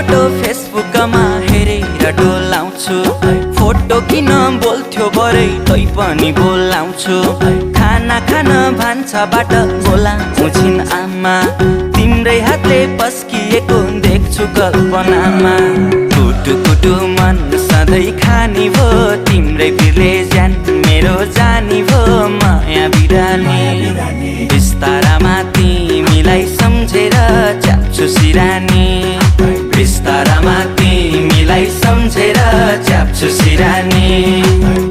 photo फेसबुकमा हेरेर डोलाउँछु photo किन बोल्थ्यो बरै तै पनि बोलाउँछु खाना खान भान्साबाट बोलाउँछु छिन् आमा तिम्रै हातले पस्किएको देख्छु कल्पनामा कुटु कुटु मन सधैँ खानी भो तिम्रै बिरले ज्यान मेरो जानी भो माया बिरानी बिस्तारामा तिमीलाई सम्झेर च्याप्छु सिरानी बिस्तारामा तिमीलाई सम्झेर च्याप्छु सिरानी